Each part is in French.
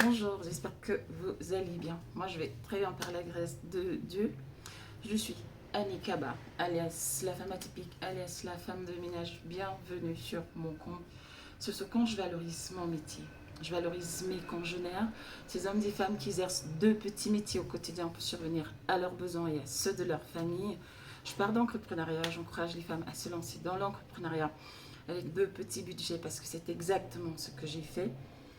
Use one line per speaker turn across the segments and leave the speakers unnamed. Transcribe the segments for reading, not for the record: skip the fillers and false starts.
Bonjour, j'espère que vous allez bien. Moi, je vais très bien par la grâce de Dieu. Je suis Annie Kaba, alias la femme atypique, alias la femme de ménage. Bienvenue sur mon compte. Sur ce compte, je valorise mon métier. Je valorise mes congénères, ces hommes et femmes qui exercent deux petits métiers au quotidien pour survenir à leurs besoins et à ceux de leur famille. Je parle d'entrepreneuriat, j'encourage les femmes à se lancer dans l'entrepreneuriat avec deux petits budgets parce que c'est exactement ce que j'ai fait.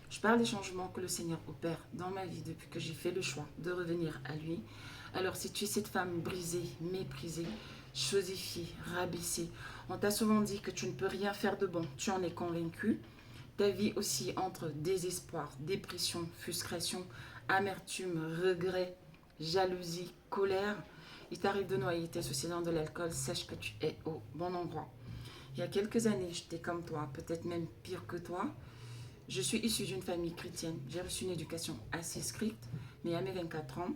Je parle des changements que le Seigneur opère dans ma vie depuis que j'ai fait le choix de revenir à lui. Alors si tu es cette femme brisée, méprisée, chosifiée, rabaissée, on t'a souvent dit que tu ne peux rien faire de bon, tu en es convaincu. Ta vie aussi entre désespoir, dépression, frustration, amertume, regret, jalousie, colère. Il t'arrive de noyer tes soucis dans de l'alcool, sache que tu es au bon endroit. Il y a quelques années, j'étais comme toi, peut-être même pire que toi. Je suis issue d'une famille chrétienne. J'ai reçu une éducation assez stricte, mais à mes 24 ans,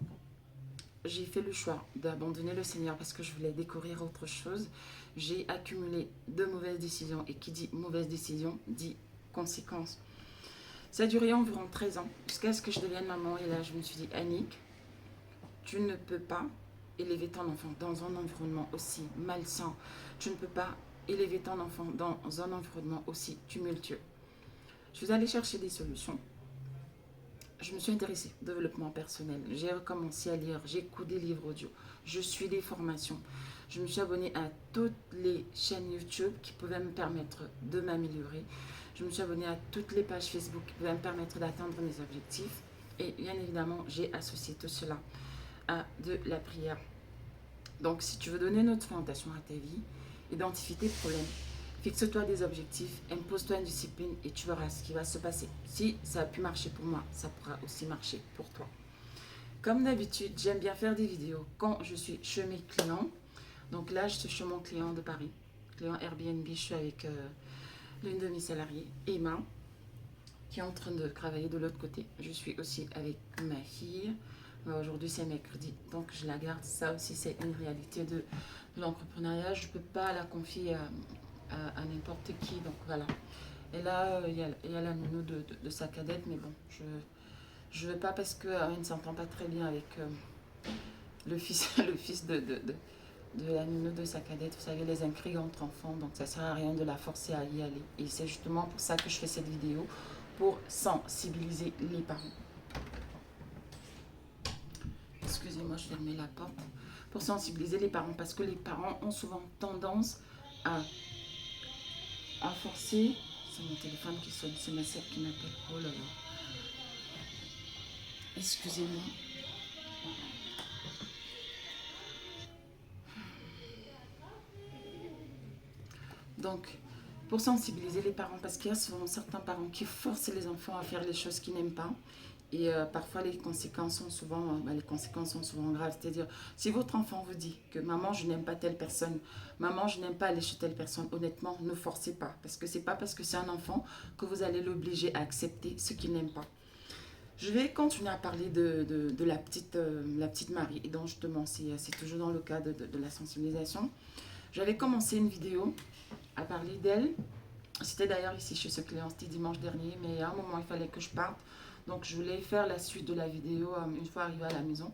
j'ai fait le choix d'abandonner le Seigneur parce que je voulais découvrir autre chose. J'ai accumulé de mauvaises décisions et qui dit mauvaise décision dit conséquences. Ça a duré environ 13 ans jusqu'à ce que je devienne maman et là je me suis dit Annick, tu ne peux pas élever ton enfant dans un environnement aussi malsain. Tu ne peux pas élever ton enfant dans un environnement aussi tumultueux. Je suis allée chercher des solutions. Je me suis intéressée au développement personnel. J'ai recommencé à lire, j'écoute des livres audio, je suis des formations. Je me suis abonnée à toutes les chaînes YouTube qui pouvaient me permettre de m'améliorer. Je me suis abonnée à toutes les pages Facebook qui pouvaient me permettre d'atteindre mes objectifs. Et bien évidemment, j'ai associé tout cela à de la prière. Donc, si tu veux donner une autre orientation à ta vie, identifie tes problèmes, fixe-toi des objectifs, impose-toi une discipline et tu verras ce qui va se passer. Si ça a pu marcher pour moi, ça pourra aussi marcher pour toi. Comme d'habitude, j'aime bien faire des vidéos quand je suis chez mes clients. Donc là, je suis chez mon client de Paris, client Airbnb. Je suis avec l'une de mes salariées, Emma, qui est en train de travailler de l'autre côté. Je suis aussi avec ma fille. Aujourd'hui, c'est mercredi, donc je la garde. Ça aussi, c'est une réalité de l'entrepreneuriat. Je ne peux pas la confier à n'importe qui. Donc voilà. Et là, il y a la nounou de sa cadette, mais bon, je veux pas parce qu'elle ne s'entend pas très bien avec le fils, le fils de la nounou de sa cadette. Vous savez, les intrigues entre enfants, donc ça sert à rien de la forcer à y aller. Et c'est justement pour ça que je fais cette vidéo, pour sensibiliser les parents. Excusez-moi, je fermais la porte. Pour sensibiliser les parents, parce que les parents ont souvent tendance à forcer. C'est mon téléphone qui sonne, c'est ma sœur qui m'appelle. Oh là là. Excusez-moi. Donc, pour sensibiliser les parents, parce qu'il y a souvent certains parents qui forcent les enfants à faire les choses qu'ils n'aiment pas. Et parfois, les conséquences sont souvent graves. C'est-à-dire, si votre enfant vous dit que maman, je n'aime pas telle personne, maman, je n'aime pas aller chez telle personne, honnêtement, ne forcez pas. Parce que c'est pas parce que c'est un enfant que vous allez l'obliger à accepter ce qu'il n'aime pas. Je vais continuer à parler de la petite Marie. Et donc, justement, c'est toujours dans le cadre de la sensibilisation. J'avais commencé une vidéo à parler d'elle. C'était d'ailleurs ici chez ce client, c'était dimanche dernier, mais à un moment, il fallait que je parte. Donc, je voulais faire la suite de la vidéo une fois arrivée à la maison.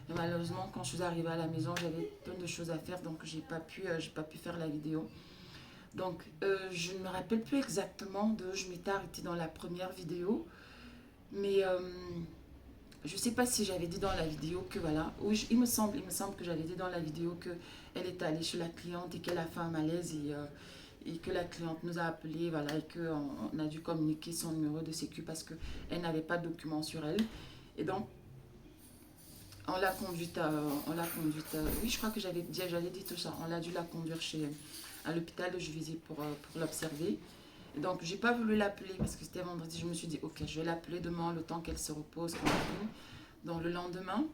Et malheureusement, quand je suis arrivée à la maison, j'avais plein de choses à faire, donc j'ai pas pu faire la vidéo. Donc, je ne me rappelle plus exactement de je m'étais arrêtée dans la première vidéo, mais je ne sais pas si j'avais dit dans la vidéo que voilà, il me semble que j'avais dit dans la vidéo que elle est allée chez la cliente et qu'elle a fait un malaise et que la cliente nous a appelé, voilà, et qu'on a dû communiquer son numéro de sécu parce qu'elle n'avait pas de documents sur elle. Et donc, on l'a conduite, oui, je crois que j'avais dit tout ça, on a dû la conduire à l'hôpital de Juvisy pour l'observer. Et donc, j'ai pas voulu l'appeler parce que c'était vendredi. Je me suis dit, ok, je vais l'appeler demain, le temps qu'elle se repose. Donc, le lendemain,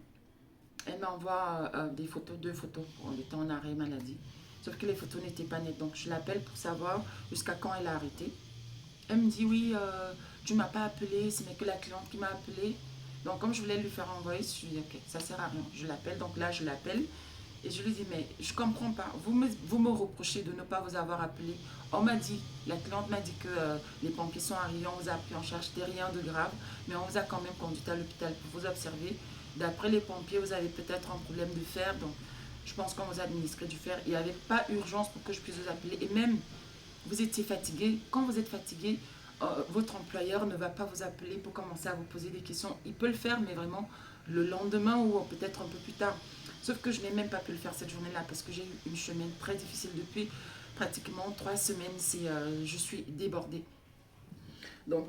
elle m'envoie des photos, deux photos. Elle était en arrêt maladie. Sauf que les photos n'étaient pas nettes. Donc, je l'appelle pour savoir jusqu'à quand elle a arrêté. Elle me dit, oui, tu ne m'as pas appelé, ce n'est que la cliente qui m'a appelé. Donc, comme je voulais lui faire envoyer, je lui dis, ok, ça sert à rien. Je l'appelle. Donc là, je l'appelle. Et je lui dis, mais je ne comprends pas. Vous me reprochez de ne pas vous avoir appelé. On m'a dit, la cliente m'a dit que les pompiers sont arrivés, on vous a pris en charge, c'était rien de grave, mais on vous a quand même conduit à l'hôpital pour vous observer. D'après les pompiers, vous avez peut-être un problème de fer, donc je pense qu'on vous a administré du fer. Il n'y avait pas urgence pour que je puisse vous appeler. Et même, vous étiez fatigué. Quand vous êtes fatigué, votre employeur ne va pas vous appeler pour commencer à vous poser des questions. Il peut le faire, mais vraiment le lendemain ou peut-être un peu plus tard. Sauf que je n'ai même pas pu le faire cette journée-là parce que j'ai eu une semaine très difficile depuis pratiquement 3 semaines. Je suis débordée. Donc,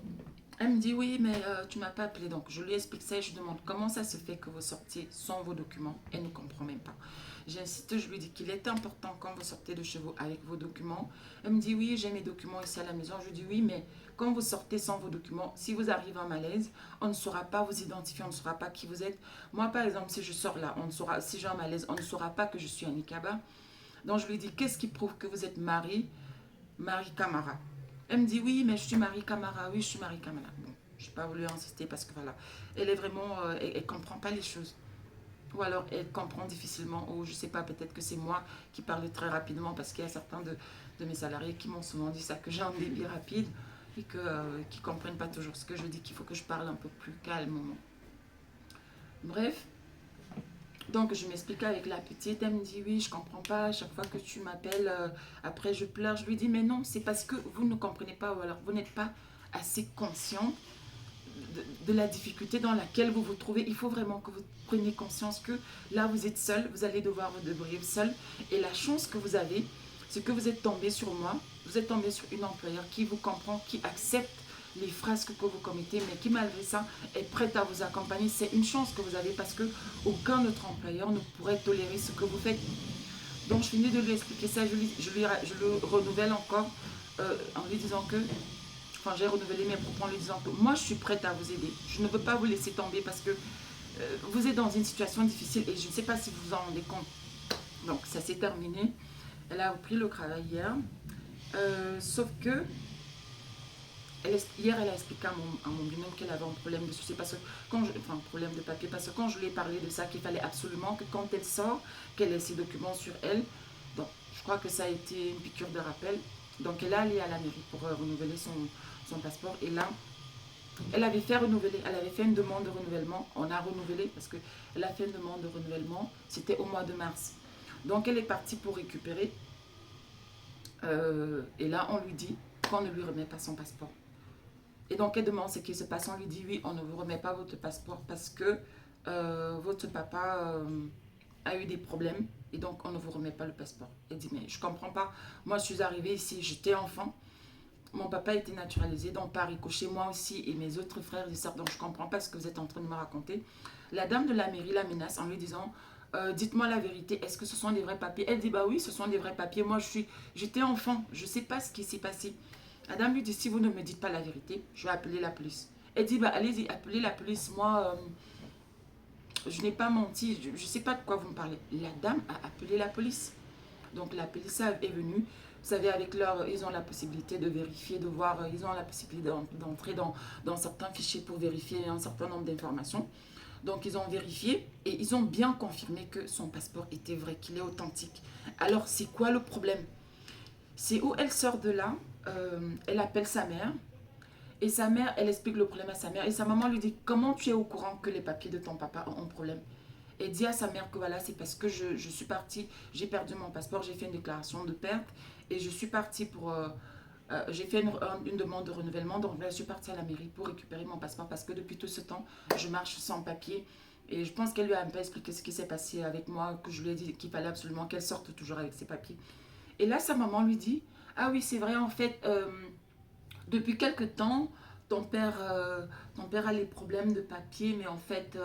elle me dit oui, mais tu m'as pas appelé. Donc, je lui explique ça et je demande comment ça se fait que vous sortiez sans vos documents. Elle ne comprend même pas. J'insiste, je lui dis qu'il est important quand vous sortez de chez vous avec vos documents. Elle me dit oui, j'ai mes documents ici à la maison. Je lui dis oui, mais quand vous sortez sans vos documents, si vous arrivez en malaise, on ne saura pas vous identifier, on ne saura pas qui vous êtes. Moi, par exemple, si je sors là, on ne saura, si j'ai un malaise, on ne saura pas que je suis Annie Kaba. Donc, je lui dis qu'est-ce qui prouve que vous êtes Marie Camara. Elle me dit oui, mais je suis Marie Camara. Oui, je suis Marie Camara. Bon, je n'ai pas voulu insister parce que voilà, elle est vraiment, elle ne comprend pas les choses. Ou alors elle comprend difficilement, ou je ne sais pas, peut-être que c'est moi qui parle très rapidement parce qu'il y a certains de mes salariés qui m'ont souvent dit ça, que j'ai un débit rapide et qui ne comprennent pas toujours ce que je dis, qu'il faut que je parle un peu plus calmement. Bref, donc je m'explique avec la petite, elle me dit oui, je comprends pas, à chaque fois que tu m'appelles, après je pleure. Je lui dis mais non, c'est parce que vous ne comprenez pas ou alors vous n'êtes pas assez conscient de la difficulté dans laquelle vous vous trouvez. Il faut vraiment que vous preniez conscience que là vous êtes seul, vous allez devoir vous débrouiller seul. Et la chance que vous avez, c'est que vous êtes tombé sur moi, vous êtes tombé sur une employeur qui vous comprend, qui accepte les frasques que vous commettez, mais qui malgré ça est prête à vous accompagner. C'est une chance que vous avez parce que aucun autre employeur ne pourrait tolérer ce que vous faites. Donc je finis de lui expliquer ça, je le renouvelle encore en lui disant que, enfin j'ai renouvelé mes propos en lui disant que moi je suis prête à vous aider. Je ne veux pas vous laisser tomber parce que vous êtes dans une situation difficile et je ne sais pas si vous vous en rendez compte. Donc ça s'est terminé. Elle a repris le travail hier. Sauf que hier, elle a expliqué à mon binôme qu'elle avait un problème de souci, parce que enfin, un problème de papier, parce que quand je lui ai parlé de ça, qu'il fallait absolument que quand elle sort, qu'elle ait ses documents sur elle. Donc, je crois que ça a été une piqûre de rappel. Donc, elle est allée à la mairie pour renouveler son passeport. Et là, elle avait fait renouveler, elle avait fait une demande de renouvellement. On a renouvelé parce qu'elle a fait une demande de renouvellement. C'était au mois de mars. Donc, elle est partie pour récupérer. Et là, on lui dit qu'on ne lui remet pas son passeport. Et donc, elle demande ce qui se passe. On lui dit, oui, on ne vous remet pas votre passeport parce que votre papa a eu des problèmes et donc on ne vous remet pas le passeport. Elle dit, mais je ne comprends pas. Moi, je suis arrivée ici, j'étais enfant. Mon papa était naturalisé, donc par ricochet, moi aussi et mes autres frères et sœurs. Donc, je ne comprends pas ce que vous êtes en train de me raconter. La dame de la mairie la menace en lui disant, dites-moi la vérité, est-ce que ce sont des vrais papiers? Elle dit, bah oui, ce sont des vrais papiers. Moi, j'étais enfant, je ne sais pas ce qui s'est passé. La dame lui dit, si vous ne me dites pas la vérité, je vais appeler la police. Elle dit, bah allez-y, appelez la police. Moi, je n'ai pas menti, je ne sais pas de quoi vous me parlez. La dame a appelé la police. Donc la police est venue. Vous savez, avec leur, ils ont la possibilité de vérifier, de voir, ils ont la possibilité d'entrer dans certains fichiers pour vérifier un certain nombre d'informations. Donc ils ont vérifié et ils ont bien confirmé que son passeport était vrai, qu'il est authentique. Alors c'est quoi le problème? C'est où elle sort de là, elle appelle sa mère. Et sa mère, elle explique le problème à sa mère. Et sa maman lui dit, comment tu es au courant que les papiers de ton papa ont un problème? Et dit à sa mère que voilà, c'est parce que je suis partie, j'ai perdu mon passeport, j'ai fait une déclaration de perte. Et je suis partie pour... j'ai fait une demande de renouvellement. Donc là, je suis partie à la mairie pour récupérer mon passeport parce que depuis tout ce temps, je marche sans papier. Et je pense qu'elle lui a un peu expliqué ce qui s'est passé avec moi, que je lui ai dit qu'il fallait absolument qu'elle sorte toujours avec ses papiers. Et là, sa maman lui dit, ah oui, c'est vrai, en fait... depuis quelque temps, ton père a les problèmes de papier, mais en fait,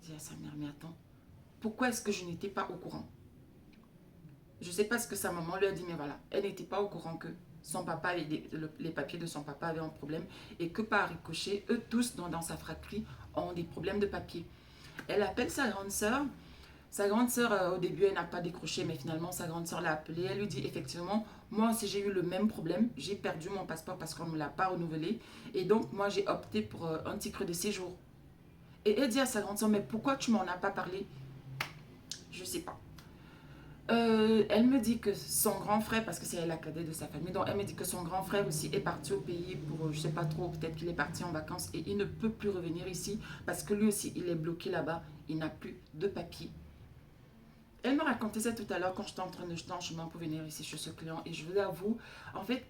dit à sa mère, mais attends, pourquoi est-ce que je n'étais pas au courant? Je ne sais pas ce que sa maman lui a dit, mais voilà, elle n'était pas au courant que son papa avait les papiers de son papa avaient un problème et que par ricochet, eux tous dans sa fratrie ont des problèmes de papier. Elle appelle sa grande sœur. Sa grande sœur, au début, elle n'a pas décroché, mais finalement, sa grande sœur l'a appelée. Elle lui dit, effectivement, moi aussi, j'ai eu le même problème. J'ai perdu mon passeport parce qu'on ne me l'a pas renouvelé. Et donc, moi, j'ai opté pour un titre de séjour. Et elle dit à sa grande sœur, mais pourquoi tu m'en as pas parlé? Je ne sais pas. Elle me dit que son grand frère, parce que c'est la cadette de sa famille, donc elle me dit que son grand frère aussi est parti au pays pour, je sais pas trop, peut-être qu'il est parti en vacances et il ne peut plus revenir ici parce que lui aussi, il est bloqué là-bas, il n'a plus de papier. Elle me racontait ça tout à l'heure quand j'étais en train de jeter en chemin pour venir ici chez ce client et je vous avoue, en fait,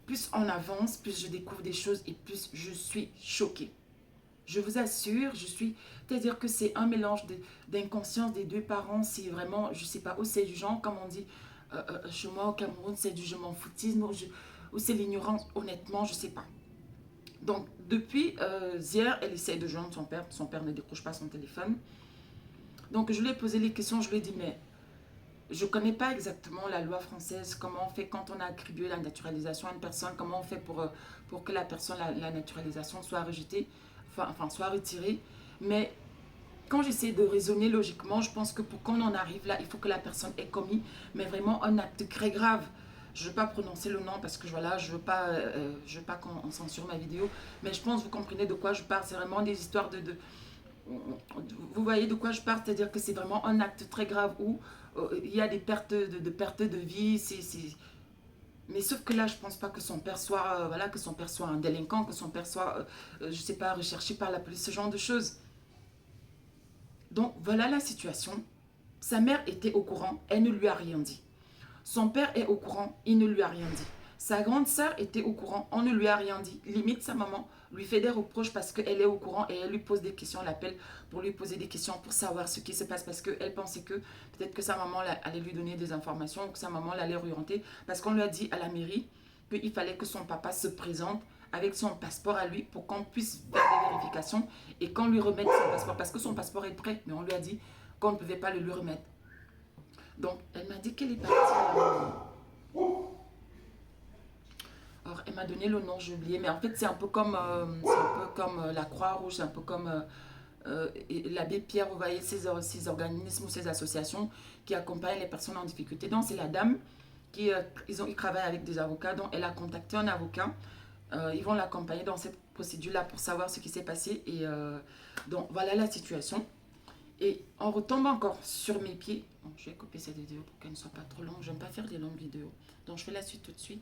plus on avance, plus je découvre des choses et plus je suis choquée. Je vous assure, je suis... C'est-à-dire que c'est un mélange d'inconscience des deux parents. C'est vraiment, je ne sais pas, où c'est du genre, comme on dit chez moi au Cameroun, c'est du je m'en foutisme, ou c'est l'ignorance, honnêtement, je ne sais pas. Donc, depuis hier, elle essaie de joindre son père ne décroche pas son téléphone. Donc, je lui ai posé les questions, je lui ai dit, mais je ne connais pas exactement la loi française, comment on fait quand on a attribué la naturalisation à une personne, comment on fait pour que la personne, la naturalisation soit rejetée, enfin soit retirée. Mais quand j'essaie de raisonner logiquement, je pense que pour qu'on en arrive là, il faut que la personne ait commis, mais vraiment un acte très grave. Je ne veux pas prononcer le nom parce que voilà, je veux pas qu'on censure ma vidéo, mais je pense que vous comprenez de quoi je parle. C'est vraiment des histoires vous voyez de quoi je parle, c'est-à-dire que c'est vraiment un acte très grave où il y a des pertes de vie. Mais sauf que là, je pense pas que son père soit, voilà, que son père soit un délinquant, que son père soit, je sais pas, recherché par la police, ce genre de choses. Donc voilà la situation. Sa mère était au courant, elle ne lui a rien dit. Son père est au courant, il ne lui a rien dit. Sa grande sœur était au courant, on ne lui a rien dit. Limite, sa maman lui fait des reproches parce qu'elle est au courant et elle lui pose des questions, elle l'appelle pour lui poser des questions, pour savoir ce qui se passe parce qu'elle pensait que peut-être que sa maman allait lui donner des informations ou que sa maman l'allait orienter parce qu'on lui a dit à la mairie qu'il fallait que son papa se présente avec son passeport à lui pour qu'on puisse faire des vérifications et qu'on lui remette son passeport parce que son passeport est prêt, mais on lui a dit qu'on ne pouvait pas le lui remettre. Donc, elle m'a dit qu'elle est partie. Alors, elle m'a donné le nom, j'ai oublié. Mais en fait, c'est un peu comme la Croix-Rouge, c'est un peu comme l'abbé Pierre, vous voyez, ces organismes ou ces associations qui accompagnent les personnes en difficulté. Donc, c'est la dame ils travaillent avec des avocats. Donc, elle a contacté un avocat. Ils vont l'accompagner dans cette procédure-là pour savoir ce qui s'est passé. Et donc, voilà la situation. Et on retombe encore sur mes pieds. Bon, je vais couper cette vidéo pour qu'elle ne soit pas trop longue. J'aime pas faire des longues vidéos. Donc, je fais la suite tout de suite.